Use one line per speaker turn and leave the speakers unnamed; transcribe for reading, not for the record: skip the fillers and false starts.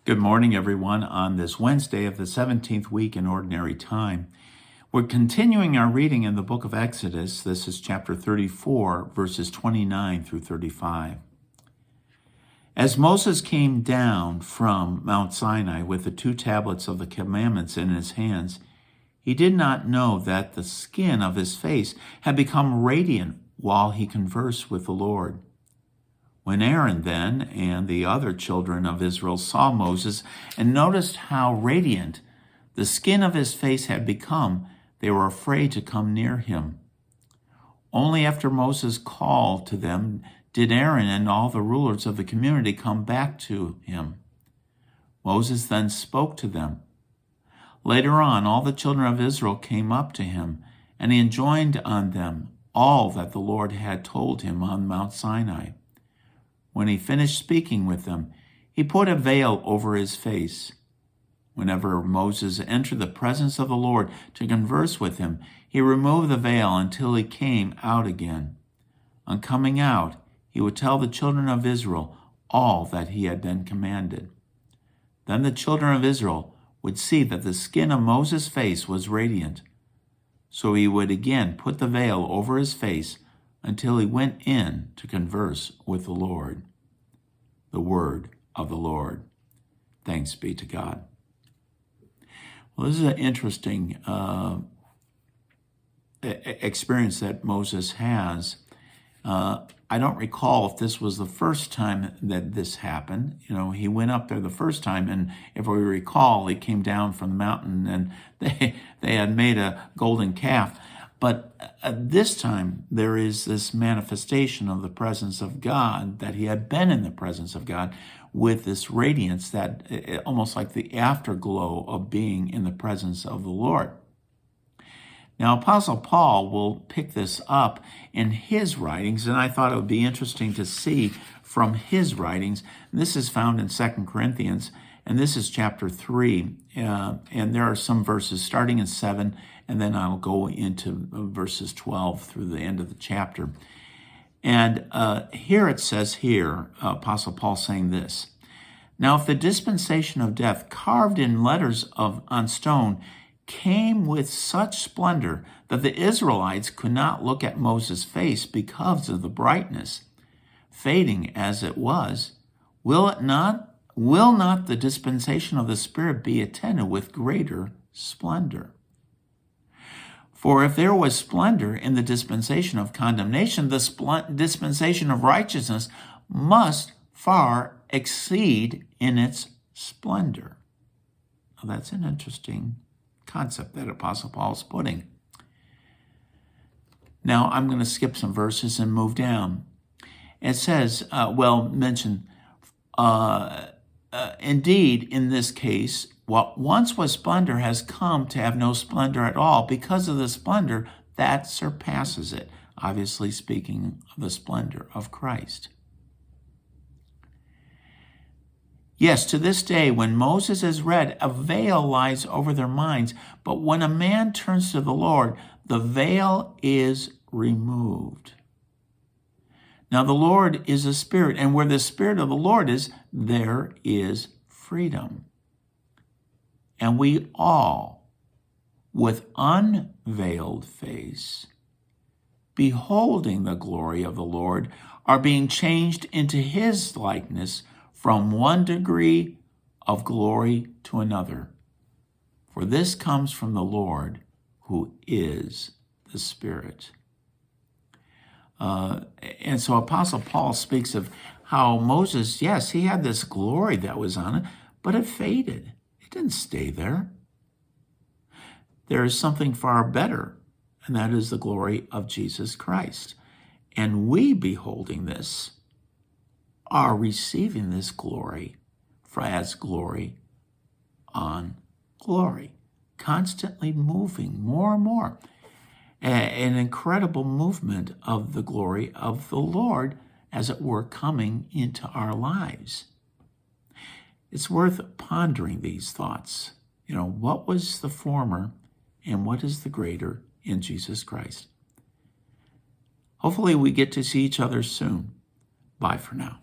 Good morning, everyone, on this Wednesday of the 17th week in Ordinary Time. We're continuing our reading in the book of Exodus. This is chapter 34, verses 29 through 35. As Moses came down from Mount Sinai with the 2 tablets of the commandments in his hands, he did not know that the skin of his face had become radiant while he conversed with the Lord. When Aaron then and the other children of Israel saw Moses and noticed how radiant the skin of his face had become, they were afraid to come near him. Only after Moses called to them did Aaron and all the rulers of the community come back to him. Moses then spoke to them. Later on, all the children of Israel came up to him, and he enjoined on them all that the Lord had told him on Mount Sinai. When he finished speaking with them, he put a veil over his face. Whenever Moses entered the presence of the Lord to converse with him, he removed the veil until he came out again. On coming out, he would tell the children of Israel all that he had been commanded. Then the children of Israel would see that the skin of Moses' face was radiant. So he would again put the veil over his face until he went in to converse with the Lord. The word of the Lord. Thanks be to God. Well, this is an interesting experience that Moses has. I don't recall if this was the first time that this happened. He went up there the first time, and if we recall, he came down from the mountain, and they had made a golden calf. But this time, there is this manifestation of the presence of God, that he had been in the presence of God with this radiance, that almost like the afterglow of being in the presence of the Lord. Now, Apostle Paul will pick this up in his writings, and I thought it would be interesting to see from his writings. This is found in 2 Corinthians, and this is chapter 3, and there are some verses starting in 7, and then I'll go into verses 12 through the end of the chapter. And here it says Apostle Paul saying this, "Now if the dispensation of death carved in letters on stone came with such splendor that the Israelites could not look at Moses' face because of the brightness, fading as it was, will not the dispensation of the Spirit be attended with greater splendor? For if there was splendor in the dispensation of condemnation, the dispensation of righteousness must far exceed in its splendor." Well, that's an interesting concept that Apostle Paul is putting. Now, I'm going to skip some verses and move down. It says, indeed, in this case, what once was splendor has come to have no splendor at all because of the splendor that surpasses it. Obviously speaking of the splendor of Christ. Yes, to this day, when Moses is read, a veil lies over their minds. But when a man turns to the Lord, the veil is removed. Now the Lord is a spirit, and where the Spirit of the Lord is, there is freedom. And we all, with unveiled face, beholding the glory of the Lord, are being changed into his likeness from one degree of glory to another. For this comes from the Lord, who is the Spirit. And so Apostle Paul speaks of how Moses, yes, he had this glory that was on it, but it faded. It didn't stay there. There is something far better, and that is the glory of Jesus Christ. And we, beholding this, are receiving this glory as glory on glory, constantly moving more and more. An incredible movement of the glory of the Lord, as it were, coming into our lives. It's worth pondering these thoughts. What was the former and what is the greater in Jesus Christ? Hopefully we get to see each other soon. Bye for now.